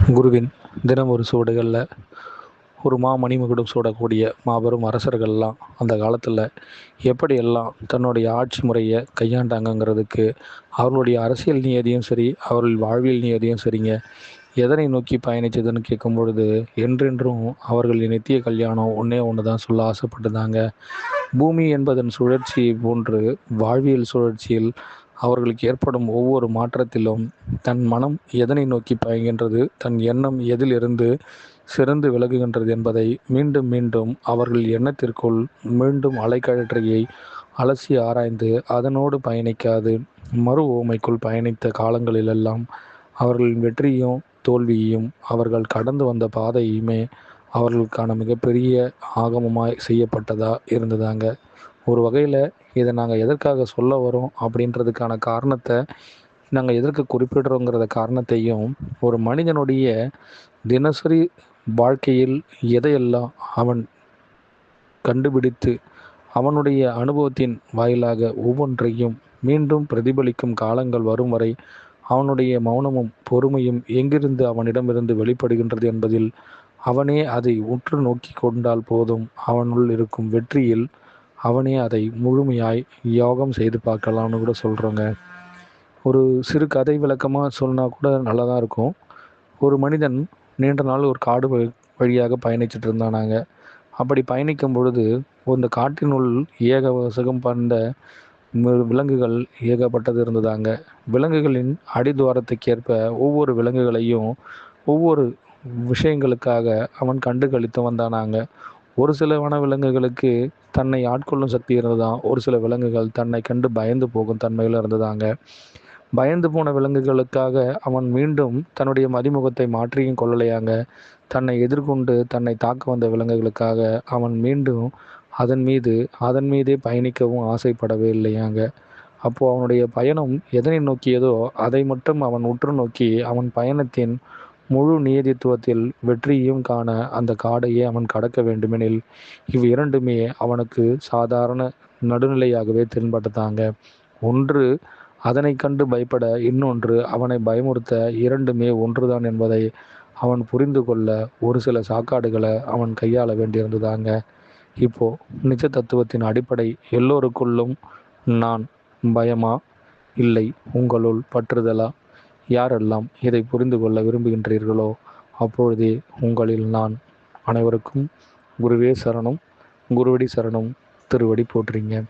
குருவின் தினம் ஒரு சுவடுகளில் ஒரு மணிமகுடம் சூடக்கூடிய மாபெரும் அரசர்கள்லாம் அந்த காலத்தில் எப்படியெல்லாம் தன்னுடைய ஆட்சி முறையை கையாண்டாங்கங்கிறதுக்கு அவர்களுடைய அரசியல் நியதியும் சரி, அவர்கள் வாழ்வியல் நியதியும் சரிங்க, எதனை நோக்கி பயணித்ததுன்னு கேட்கும் பொழுது என்றென்றும் அவர்களின் நித்திய கல்யாணம் ஒன்றே ஒன்று தான் சொல்ல ஆசைப்பட்டிருந்தாங்க. பூமி என்பதன் சுழற்சியை போன்று வாழ்வியல் சுழற்சியில் அவர்களுக்கு ஏற்படும் ஒவ்வொரு மாற்றத்திலும் தன் மனம் எதனை நோக்கி பாய்கின்றது, தன் எண்ணம் எதிலிருந்து சிறந்து விலகுகின்றது என்பதை மீண்டும் மீண்டும் அவர்கள் எண்ணத்திற்குள் மீண்டும் அலைக்கழற்றியை அலசி ஆராய்ந்து அதனோடு பயணிக்காது மறு ஓமைக்குள் பயணித்த காலங்களிலெல்லாம் அவர்களின் வெற்றியும் தோல்வியையும் அவர்கள் கடந்து வந்த பாதையுமே அவர்களுக்கான மிகப்பெரிய ஆகமமாய் செய்யப்பட்டதா இருந்ததாங்க. ஒரு வகையில் இதை நாங்கள் எதற்காக சொல்ல வரோம் அப்படின்றதுக்கான காரணத்தை, நாங்கள் எதற்கு குறிப்பிடுறோங்கிறத காரணத்தையும், ஒரு மனிதனுடைய தினசரி வாழ்க்கையில் எதையெல்லாம் அவன் கண்டுபிடித்து அவனுடைய அனுபவத்தின் வாயிலாக ஒவ்வொன்றையும் மீண்டும் பிரதிபலிக்கும் காலங்கள் வரும் வரை அவனுடைய மௌனமும் பொறுமையும் எங்கிருந்து அவனிடமிருந்து வெளிப்படுகின்றது என்பதில் அவனே அதை உற்று நோக்கி கொண்டால் போதும். அவனுள் இருக்கும் வெற்றியில் அவனே அதை முழுமையாய் யோகம் செய்து பார்க்கலாம்னு கூட சொல்கிறோங்க. ஒரு சிறு கதை விளக்கமாக சொன்னால் கூட நல்லா தான் இருக்கும். ஒரு மனிதன் நீண்ட நாள் ஒரு காடு வழியாக பயணிச்சுட்டு இருந்தானாங்க. அப்படி பயணிக்கும் பொழுது அந்த காட்டினுள் ஏகவசகம் பண்ண விலங்குகள் ஏகப்பட்டது இருந்ததாங்க. விலங்குகளின் அடித்துவாரத்துக்கேற்ப ஒவ்வொரு விலங்குகளையும் ஒவ்வொரு விஷயங்களுக்காக அவன் கண்டு கழித்து வந்தானாங்க. ஒரு சில வனவிலங்குகளுக்கு தன்னை ஆட்கொள்ளும் சக்தி இருந்ததாம். ஒரு சில விலங்குகள் தன்னை கண்டு பயந்து போகும் தன்மையில் இருந்ததாங்க. பயந்து போன விலங்குகளுக்காக அவன் மீண்டும் தன்னுடைய மதிமுகத்தை மாற்றியும் கொள்ளலையாங்க. தன்னை எதிர்கொண்டு தன்னை தாக்க வந்த விலங்குகளுக்காக அவன் மீண்டும் அதன் மீதே பயணிக்கவும் ஆசைப்படவே இல்லையாங்க. அப்போது அவனுடைய பயணம் எதனை நோக்கியதோ அதை மட்டும் அவன் உற்று நோக்கி அவன் பயணத்தின் முழு நீதித்துவத்தில் வெற்றியும் காண அந்த காடையே அவன் கடக்க வேண்டுமெனில் இவ் இரண்டுமே அவனுக்கு சாதாரண நடுநிலையாகவே தென்பட்டதாங்க. ஒன்று அதனை கண்டு பயப்பட, இன்னொன்று அவனை பயமுறுத்த, இரண்டுமே ஒன்றுதான் என்பதை அவன் புரிந்து கொள்ள ஒரு சில சாக்காடுகளை அவன் கையாள வேண்டியிருந்ததாங்க. இப்போ நிஜ தத்துவத்தின் அடிப்படை எல்லோருக்குள்ளும் நான் பயமா, இல்லை உங்களுள் பற்றுதலா? யாரெல்லாம் இதை புரிந்து கொள்ள விரும்புகின்றீர்களோ அப்பொழுதே உங்களில் நான். அனைவருக்கும் குருவே சரணம், குருவடி சரணம், திருவடி போற்றுங்க.